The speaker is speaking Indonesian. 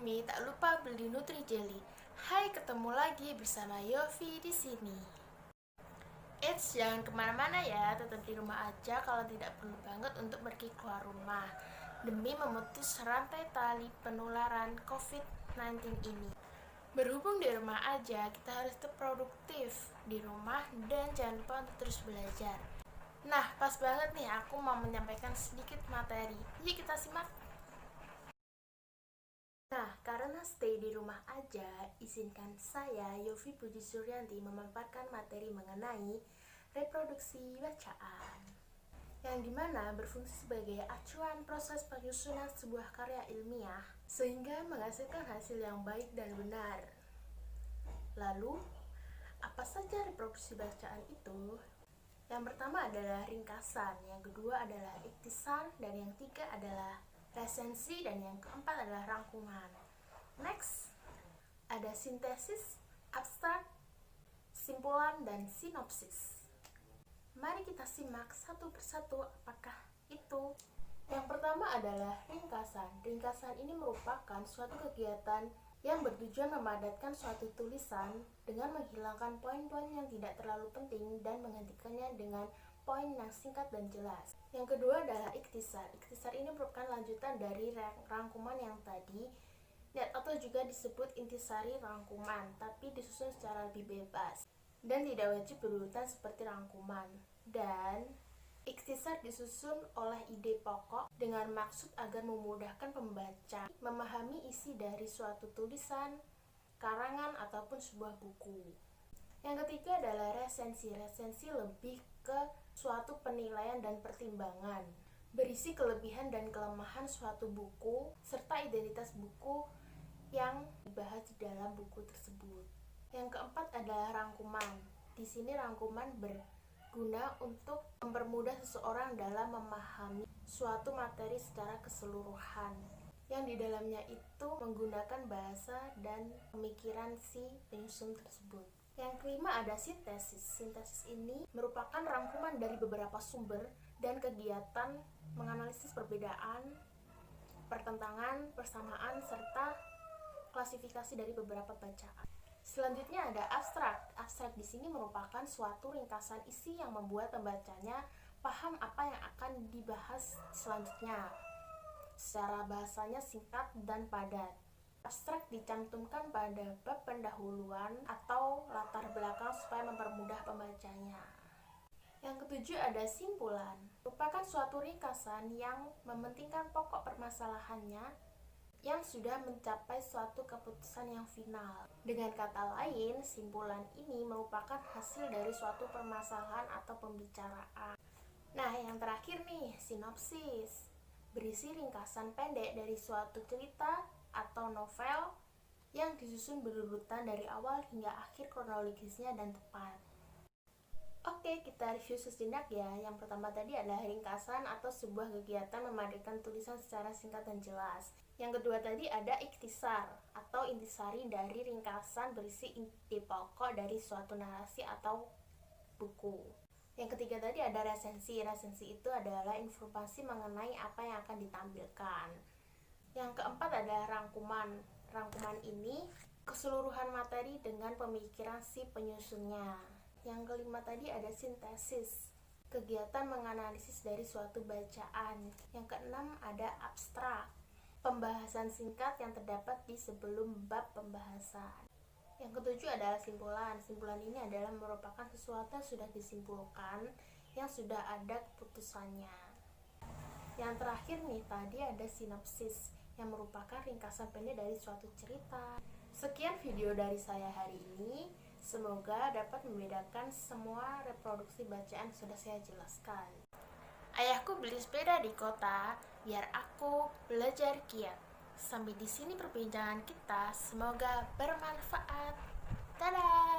Mimi, tak lupa beli Nutri Jelly. Hai, ketemu lagi bersama Yofi di sini. Eits, jangan kemana-mana ya, tetap di rumah aja kalau tidak perlu banget untuk pergi keluar rumah demi memutus rantai tali penularan COVID-19 ini. Berhubung di rumah aja, kita harus tetap produktif di rumah dan jangan lupa untuk terus belajar. Nah, pas banget nih aku mau menyampaikan sedikit materi. Yuk kita simak. Nah, karena stay di rumah aja, izinkan saya, Yofi Puji Suryanti, memaparkan materi mengenai reproduksi bacaan, yang dimana berfungsi sebagai acuan proses penyusunan sebuah karya ilmiah sehingga menghasilkan hasil yang baik dan benar. Lalu, apa saja reproduksi bacaan itu? Yang pertama adalah ringkasan, yang kedua adalah ikhtisar, dan yang ketiga adalah resensi, dan yang keempat adalah rangkuman. Next, ada sintesis, abstrak, simpulan, dan sinopsis. Mari kita simak satu persatu apakah itu. Yang pertama adalah ringkasan. Ringkasan ini merupakan suatu kegiatan yang bertujuan memadatkan suatu tulisan dengan menghilangkan poin-poin yang tidak terlalu penting dan menggantikannya dengan poin yang singkat dan jelas. Yang kedua adalah ikhtisar. Ikhtisar ini merupakan lanjutan dari rangkuman yang tadi, atau juga disebut intisari rangkuman, tapi disusun secara lebih bebas dan tidak wajib berurutan seperti rangkuman. Dan ikhtisar disusun oleh ide pokok dengan maksud agar memudahkan pembaca memahami isi dari suatu tulisan, karangan, ataupun sebuah buku. Yang ketiga adalah resensi. Resensi lebih ke suatu penilaian dan pertimbangan, berisi kelebihan dan kelemahan suatu buku, serta identitas buku yang dibahas di dalam buku tersebut. Yang keempat adalah rangkuman. Di sini rangkuman berguna untuk mempermudah seseorang dalam memahami suatu materi secara keseluruhan, yang di dalamnya itu menggunakan bahasa dan pemikiran si penyusun tersebut. Yang kelima ada sintesis. Sintesis ini merupakan rangkuman dari beberapa sumber dan kegiatan menganalisis perbedaan, pertentangan, persamaan, serta klasifikasi dari beberapa bacaan. Selanjutnya ada abstrak. Abstrak di sini merupakan suatu ringkasan isi yang membuat pembacanya paham apa yang akan dibahas selanjutnya. Secara bahasanya singkat dan padat. Abstrak dicantumkan pada bab pendahuluan atau latar belakang supaya mempermudah pembacanya. Yang ketujuh ada simpulan. Merupakan suatu ringkasan yang mementingkan pokok permasalahannya yang sudah mencapai suatu keputusan yang final. Dengan kata lain, simpulan ini merupakan hasil dari suatu permasalahan atau pembicaraan. Nah, yang terakhir nih, sinopsis. Berisi ringkasan pendek dari suatu cerita atau novel yang disusun berurutan dari awal hingga akhir kronologisnya dan tepat. Oke, kita review sejenak ya. Yang pertama tadi adalah ringkasan atau sebuah kegiatan memadatkan tulisan secara singkat dan jelas. Yang kedua tadi ada ikhtisar atau intisari dari ringkasan berisi inti pokok dari suatu narasi atau buku. Yang ketiga tadi ada resensi. Resensi itu adalah informasi mengenai apa yang akan ditampilkan. Yang keempat adalah rangkuman. Rangkuman ini keseluruhan materi dengan pemikiran si penyusunnya. Yang kelima tadi ada sintesis, kegiatan menganalisis dari suatu bacaan. Yang keenam ada abstrak, pembahasan singkat yang terdapat di sebelum bab pembahasan. Yang ketujuh adalah simpulan. Simpulan ini adalah merupakan sesuatu yang sudah disimpulkan, yang sudah ada keputusannya. Yang terakhir nih tadi ada sinopsis, yang merupakan ringkasan pendek dari suatu cerita. Sekian video dari saya hari ini. Semoga dapat membedakan semua reproduksi bacaan yang sudah saya jelaskan. Ayahku beli sepeda di kota biar aku belajar giat. Sampai di sini perbincangan kita, semoga bermanfaat. Dadah.